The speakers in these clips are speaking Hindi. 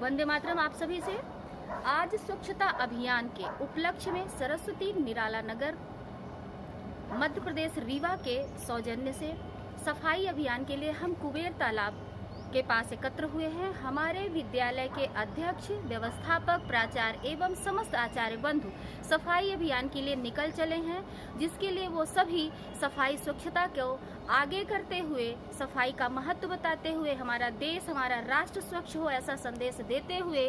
वंदे मातरम आप सभी से। आज स्वच्छता अभियान के उपलक्ष्य में सरस्वती निराला नगर मध्य प्रदेश रीवा के सौजन्य से सफाई अभियान के लिए हम कुबेर तालाब के पास एकत्र हुए हैं। हमारे विद्यालय के अध्यक्ष, व्यवस्थापक, प्राचार्य एवं समस्त आचार्य बंधु सफाई अभियान के लिए निकल चले हैं, जिसके लिए वो सभी सफाई स्वच्छता को आगे करते हुए, सफाई का महत्व बताते हुए, हमारा देश, हमारा राष्ट्र स्वच्छ हो ऐसा संदेश देते हुए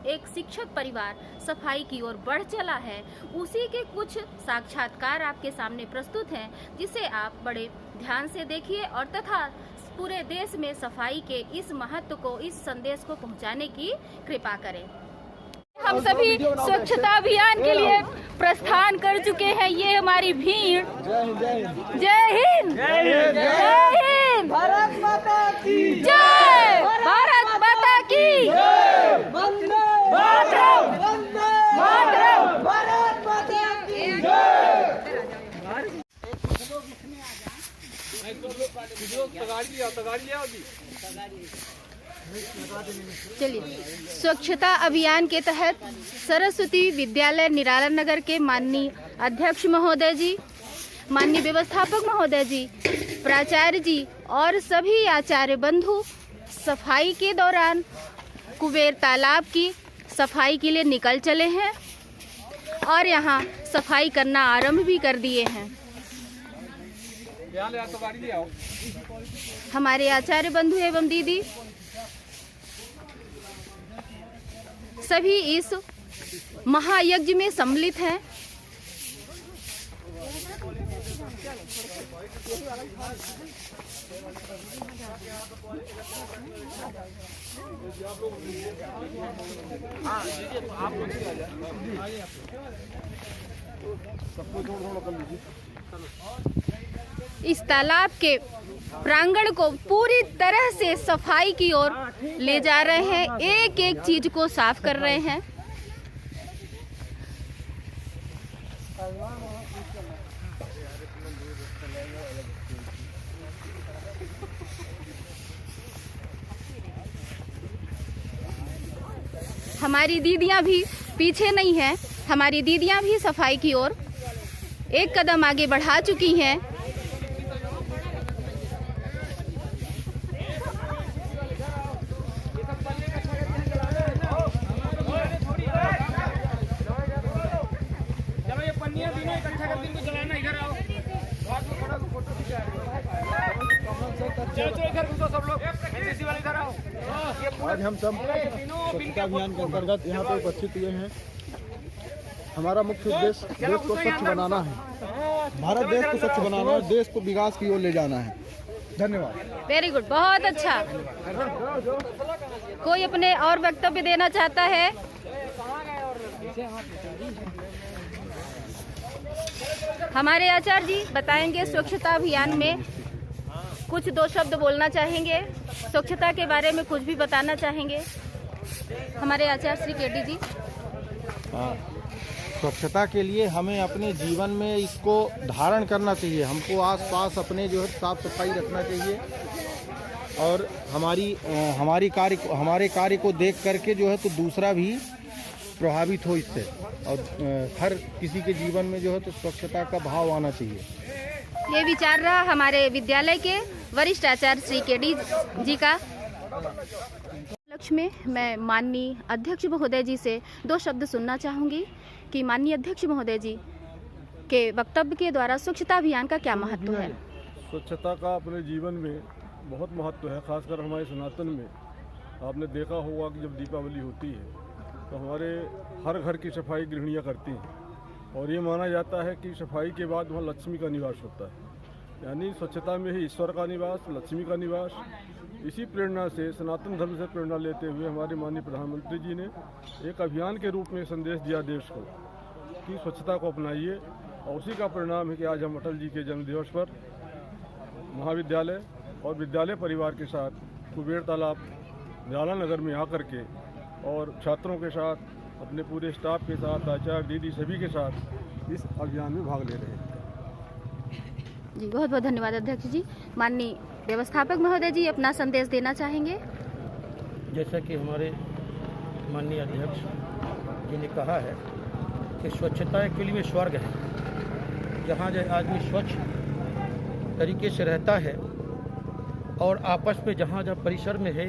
एक शिक्षक परिवार सफाई की ओर बढ़ चला है। उसी के कुछ साक्षात्कार आपके सामने प्रस्तुत हैं, जिसे आप बड़े ध्यान से देखिए और तथा पूरे देश में सफाई के इस महत्व को, इस संदेश को पहुंचाने की कृपा करें। हम सभी स्वच्छता अभियान के लिए प्रस्थान कर चुके हैं। ये हमारी भीड़। जय हिंद, जय हिंद, भारत माता की जय, भारत माता की वंदे मातरम, वंदे मातरम। भारत माता की जय। चलिए, स्वच्छता अभियान के तहत सरस्वती विद्यालय निराला नगर के माननीय अध्यक्ष महोदय जी, माननीय व्यवस्थापक महोदय जी, प्राचार्य जी और सभी आचार्य बंधु सफाई के दौरान कुबेर तालाब की सफाई के लिए निकल चले हैं और यहाँ सफाई करना आरंभ भी कर दिए हैं। हमारे आचार्य बंधु एवं दीदी सभी इस महायज्ञ में सम्मिलित हैं। इस तालाब के प्रांगण को पूरी तरह से सफाई की ओर ले जा रहे हैं, एक एक चीज को साफ कर रहे हैं। हमारी दीदियां भी पीछे नहीं हैं, हमारी दीदियां भी सफाई की ओर एक कदम आगे बढ़ा चुकी हैं। आज हम सब स्वच्छता अभियान के अंतर्गत यहाँ पे उपस्थित हुए हैं। हमारा मुख्य उद्देश्य देश को स्वच्छ बनाना है, भारत देश को स्वच्छ बनाना है, देश को विकास की ओर ले जाना है। धन्यवाद। वेरी गुड, बहुत अच्छा। कोई अपने और वक्तव्य देना चाहता है? हमारे आचार्य जी बताएंगे स्वच्छता अभियान में कुछ दो शब्द बोलना चाहेंगे, स्वच्छता के बारे में कुछ भी बताना चाहेंगे। हमारे आचार्य श्री केडी जी। स्वच्छता के लिए हमें अपने जीवन में इसको धारण करना चाहिए। हमको आसपास अपने जो है साफ सफाई रखना चाहिए और हमारे कार्य को देख करके जो है तो दूसरा भी प्रभावित हो इससे, और हर किसी के जीवन में जो है तो स्वच्छता का भाव आना चाहिए। ये विचार रहा हमारे विद्यालय के वरिष्ठ आचार्य श्री केडी जी का। लक्ष्य में मैं माननीय अध्यक्ष महोदय जी से दो शब्द सुनना चाहूँगी कि माननीय अध्यक्ष महोदय जी के वक्तव्य के द्वारा स्वच्छता अभियान का क्या महत्व है। स्वच्छता का अपने जीवन में बहुत महत्व है, खासकर हमारे सनातन में। आपने देखा होगा कि जब दीपावली होती है तो हमारे हर घर की सफाई गृहिणियाँ करती हैं और ये माना जाता है कि सफाई के बाद वहाँ लक्ष्मी का निवास होता है, यानी स्वच्छता में ही ईश्वर का निवास, लक्ष्मी का निवास। इसी प्रेरणा से, सनातन धर्म से प्रेरणा लेते हुए हमारे माननीय प्रधानमंत्री जी ने एक अभियान के रूप में संदेश दिया देश को कि स्वच्छता को अपनाइए, और उसी का परिणाम है कि आज हम अटल जी के जन्मदिवस पर महाविद्यालय और विद्यालय परिवार के साथ कुबेर तालाब निराला नगर में आकर के और छात्रों के साथ, अपने पूरे स्टाफ के साथ, आचार्य दीदी सभी के साथ इस अभियान में भाग ले रहे हैं। जी बहुत बहुत धन्यवाद अध्यक्ष जी। माननीय व्यवस्थापक महोदय जी अपना संदेश देना चाहेंगे। जैसा कि हमारे माननीय अध्यक्ष जी ने कहा है कि स्वच्छता एक्चुअली में स्वर्ग है। जहाँ जो आदमी स्वच्छ तरीके से रहता है और आपस में जहाँ जहाँ परिसर में है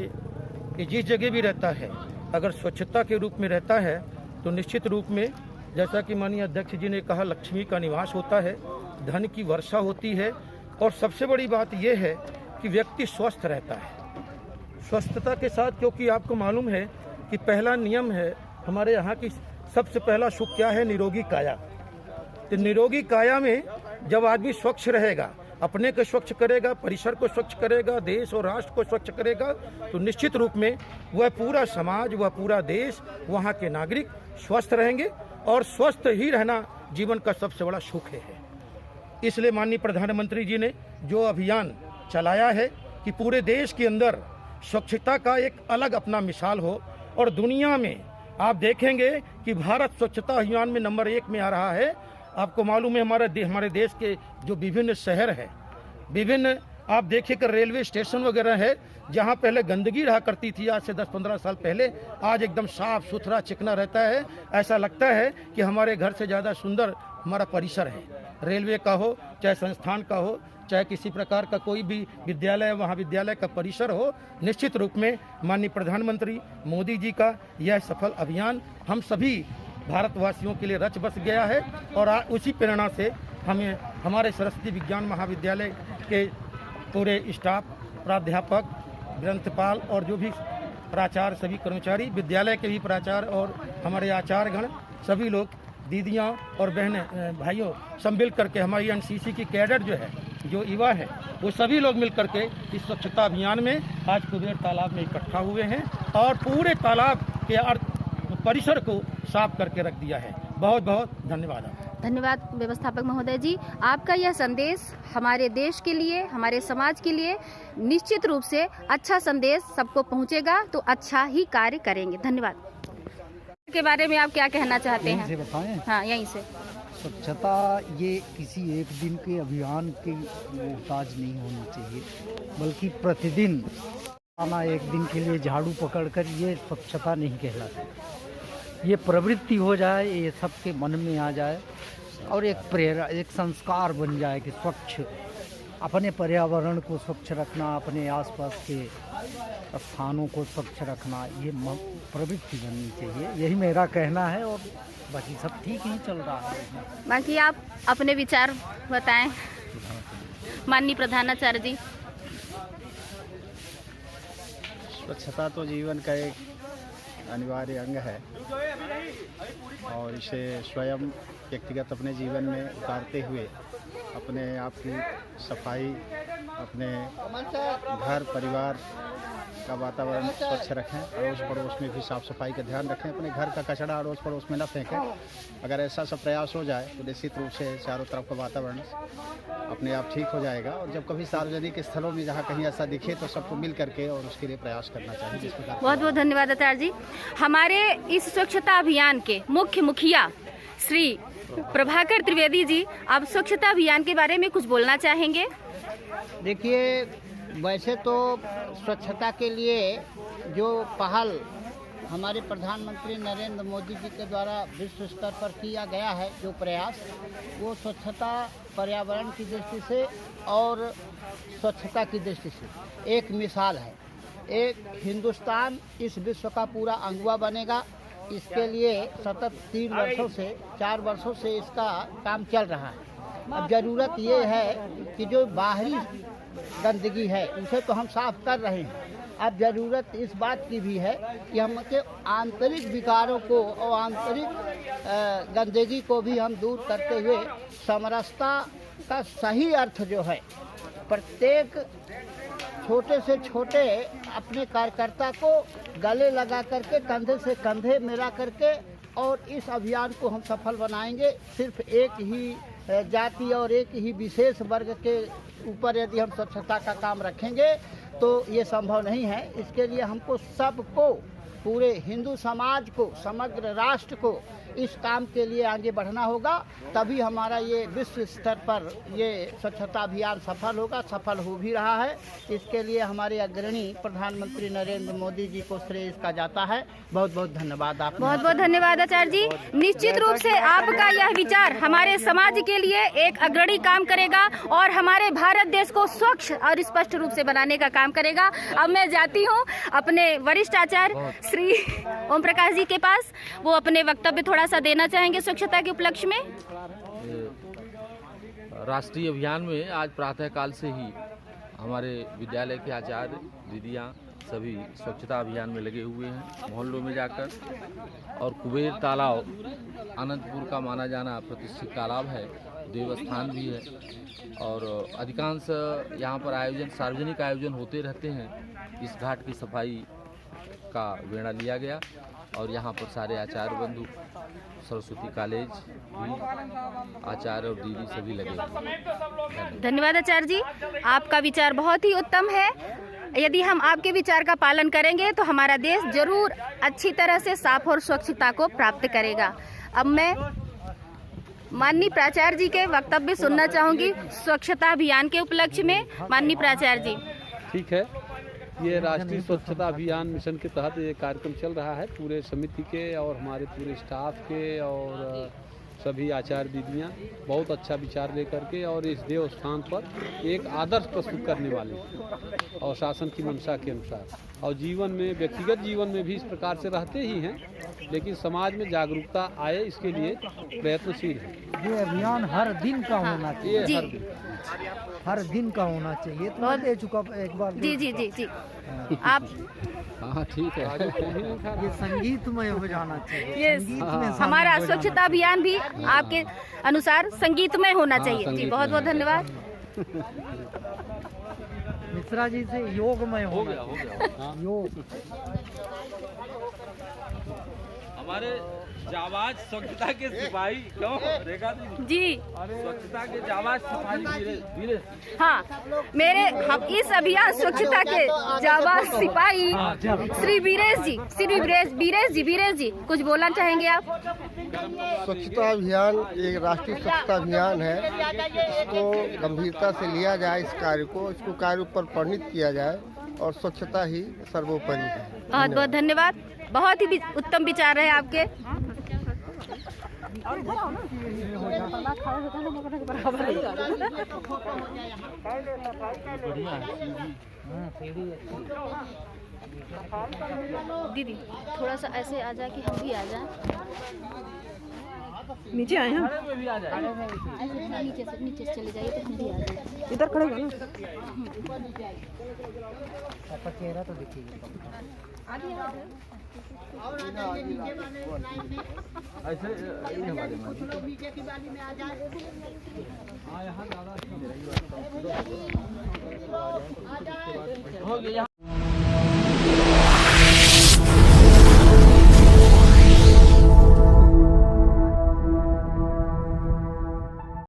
कि जिस जगह भी रहता है, अगर स्वच्छता के रूप में रहता है तो निश्चित रूप में, जैसा कि माननीय अध्यक्ष जी ने कहा, लक्ष्मी का निवास होता है, धन की वर्षा होती है और सबसे बड़ी बात यह है कि व्यक्ति स्वस्थ रहता है। स्वस्थता के साथ, क्योंकि आपको मालूम है कि पहला नियम है हमारे यहाँ की, सबसे पहला सुख क्या है? निरोगी काया। तो निरोगी काया में जब आदमी स्वच्छ रहेगा, अपने को स्वच्छ करेगा, परिसर को स्वच्छ करेगा, देश और राष्ट्र को स्वच्छ करेगा, तो निश्चित रूप में वह पूरा समाज, वह पूरा देश, वहाँ के नागरिक स्वस्थ रहेंगे और स्वस्थ ही रहना जीवन का सबसे बड़ा सुख है। इसलिए माननीय प्रधानमंत्री जी ने जो अभियान चलाया है कि पूरे देश के अंदर स्वच्छता का एक अलग अपना मिसाल हो और दुनिया में आप देखेंगे कि भारत स्वच्छता अभियान में नंबर 1 में आ रहा है। आपको मालूम है हमारे देश के जो विभिन्न शहर हैं, विभिन्न आप देखिए कि रेलवे स्टेशन वगैरह है, जहाँ पहले गंदगी रहा करती थी आज से 10-15 साल पहले, आज एकदम साफ सुथरा चिकना रहता है। ऐसा लगता है कि हमारे घर से ज़्यादा सुंदर हमारा परिसर है। रेलवे का हो, चाहे संस्थान का हो, चाहे किसी प्रकार का कोई भी विद्यालय, महाविद्यालय का परिसर हो, निश्चित रूप में माननीय प्रधानमंत्री मोदी जी का यह सफल अभियान हम सभी भारतवासियों के लिए रच बस गया है। और उसी प्रेरणा से हमें हमारे सरस्वती विज्ञान महाविद्यालय के पूरे स्टाफ, प्राध्यापक, ग्रंथपाल और जो भी प्राचार्य, सभी कर्मचारी, विद्यालय के भी प्राचार्य और हमारे आचार्यगण, सभी लोग, दीदियाँ और बहनें, भाइयों, सब मिल करके हमारी एनसीसी की कैडेट जो है, जो युवा है, वो सभी लोग मिल करके इस स्वच्छता अभियान में आज कुबेर तालाब में इकट्ठा हुए हैं और पूरे तालाब के परिसर को साफ करके रख दिया है। बहुत बहुत धन्यवाद। धन्यवाद व्यवस्थापक महोदय जी। आपका यह संदेश हमारे देश के लिए, हमारे समाज के लिए निश्चित रूप से अच्छा संदेश सबको पहुंचेगा, तो अच्छा ही कार्य करेंगे। धन्यवाद। के बारे में आप क्या कहना चाहते हैं? से बताएं? हाँ, यहीं से। स्वच्छता ये किसी एक दिन के अभियान की मोहताज नहीं होनी चाहिए, बल्कि प्रतिदिन आना, एक दिन के लिए झाड़ू पकड़कर ये स्वच्छता नहीं कहलाती। ये प्रवृत्ति हो जाए, ये सबके मन में आ जाए और एक प्रेरणा, एक संस्कार बन जाए कि स्वच्छ, अपने पर्यावरण को स्वच्छ रखना, अपने आसपास के स्थानों को स्वच्छ रखना, ये प्रवृत्ति बननी चाहिए। यही मेरा कहना है और बाकी सब ठीक ही चल रहा है। बाकी आप अपने विचार बताएं माननीय प्रधानाचार्य जी। स्वच्छता तो जीवन का एक अनिवार्य अंग है और इसे स्वयं व्यक्तिगत अपने जीवन में उतारते हुए अपने आप की सफाई, अपने घर परिवार का वातावरण स्वच्छ रखें, अड़ोस पड़ोस में भी साफ सफाई का ध्यान रखें, अपने घर का कचरा अड़ोस पड़ोस में न फेंकें। अगर ऐसा सब प्रयास हो जाए तो निश्चित रूप से चारों तरफ का वातावरण अपने आप ठीक हो जाएगा। और जब कभी सार्वजनिक स्थलों में जहाँ कहीं ऐसा दिखे तो सबको मिल करके और उसके लिए प्रयास करना चाहिए। बहुत बहुत धन्यवाद आचार्य जी। हमारे इस स्वच्छता अभियान के मुख्य मुखिया श्री प्रभाकर त्रिवेदी जी, आप स्वच्छता अभियान के बारे में कुछ बोलना चाहेंगे? देखिए, वैसे तो स्वच्छता के लिए जो पहल हमारे प्रधानमंत्री नरेंद्र मोदी जी के द्वारा विश्व स्तर पर किया गया है, जो प्रयास, वो स्वच्छता पर्यावरण की दृष्टि से और स्वच्छता की दृष्टि से एक मिसाल है। एक हिंदुस्तान इस विश्व का पूरा अंगुआ बनेगा, इसके लिए सतत 4 वर्षों से इसका काम चल रहा है। अब ज़रूरत ये है कि जो बाहरी गंदगी है उसे तो हम साफ कर रहे हैं, अब ज़रूरत इस बात की भी है कि हम के आंतरिक विकारों को और आंतरिक गंदगी को भी हम दूर करते हुए समरसता का सही अर्थ जो है, प्रत्येक छोटे से छोटे अपने कार्यकर्ता को गले लगा करके, कंधे से कंधे मिला करके, और इस अभियान को हम सफल बनाएंगे। सिर्फ एक ही जाति और एक ही विशेष वर्ग के ऊपर यदि हम स्वच्छता का काम रखेंगे तो ये संभव नहीं है। इसके लिए हमको सबको, पूरे हिंदू समाज को, समग्र राष्ट्र को इस काम के लिए आगे बढ़ना होगा, तभी हमारा ये विश्व स्तर पर ये स्वच्छता अभियान सफल होगा, सफल हो भी रहा है। इसके लिए हमारे अग्रणी प्रधानमंत्री नरेंद्र मोदी जी को श्रेय इसका जाता है। बहुत बहुत धन्यवाद आप। बहुत बहुत धन्यवाद आचार्य जी। निश्चित रूप से आपका यह विचार हमारे समाज के लिए एक अग्रणी काम करेगा और हमारे भारत देश को स्वच्छ और स्पष्ट रूप से बनाने का काम करेगा। अब मैं जाती हूँ अपने वरिष्ठ आचार्य श्री ओम प्रकाश जी के पास, वो अपने वक्तव्य थोड़ा सा देना चाहेंगे स्वच्छता के उपलक्ष्य में। राष्ट्रीय अभियान में आज प्रातःकाल से ही हमारे विद्यालय के आचार्य दीदियाँ सभी स्वच्छता अभियान में लगे हुए हैं, मोहल्लों में जाकर। और कुबेर तालाब अनंतपुर का माना जाना प्रतिष्ठित तालाब है, देवस्थान भी है और अधिकांश यहाँ पर आयोजन सार्वजनिक आयोजन होते रहते हैं। इस घाट की सफाई का बेड़ा लिया गया और यहाँ पर सारे आचार्य बंधु, सरस्वती कॉलेज भी आचार्य और दीदी सभी लगे। धन्यवाद आचार्य जी, आपका विचार बहुत ही उत्तम है। यदि हम आपके विचार का पालन करेंगे तो हमारा देश जरूर अच्छी तरह से साफ और स्वच्छता को प्राप्त करेगा। अब मैं माननीय प्राचार्य जी के वक्तव्य सुनना चाहूंगी स्वच्छता अभियान के उपलक्ष्य में। माननीय प्राचार्य जी। ठीक है, ये राष्ट्रीय स्वच्छता अभियान मिशन के तहत ये कार्यक्रम चल रहा है। पूरे समिति के और हमारे पूरे स्टाफ के और सभी आचार्य दीदियाँ बहुत अच्छा विचार लेकर के और इस देव स्थान पर एक आदर्श प्रस्तुत करने वाले और शासन की मंशा के अनुसार और जीवन में, व्यक्तिगत जीवन में भी इस प्रकार से रहते ही हैं, लेकिन समाज में जागरूकता आए इसके लिए प्रयत्नशील है। ये अभियान हर दिन का होना चाहिए, हर दिन का होना चाहिए। तो दे चुका एक बार। जी जी जी जी आप। हाँ ठीक है। ये संगीतमय हो जाना चाहिए। ये हमारा स्वच्छता अभियान भी आपके अनुसार संगीतमय होना चाहिए। जी बहुत बहुत धन्यवाद। मिश्रा जी से योगमय होना चाहिए। योग हमारे जाबाज स्वच्छता के सिपाही क्यों रेखा जी, स्वच्छता के जाबाज सिपाही वीरे। हाँ, मेरे हम इस अभियान स्वच्छता के जाबाज सिपाही श्री वीरेश जी कुछ बोलना चाहेंगे आप? स्वच्छता अभियान एक राष्ट्रीय स्वच्छता अभियान है। इसको गंभीरता से लिया जाए, इस कार्य को, इसको कार्य पर परिणित किया जाए और स्वच्छता ही सर्वोपरि है। बहुत बहुत धन्यवाद, बहुत ही उत्तम विचार है आपके। दीदी थोड़ा सा ऐसे आ जाए कि हम भी आ जाएं। नीचे आए हैं, नीचे से चले जाइए तो हम भी आ जाएं। इधर खड़े हो ना। आपका चेहरा तो दिखेगा। ऐसे हमारे हो गया।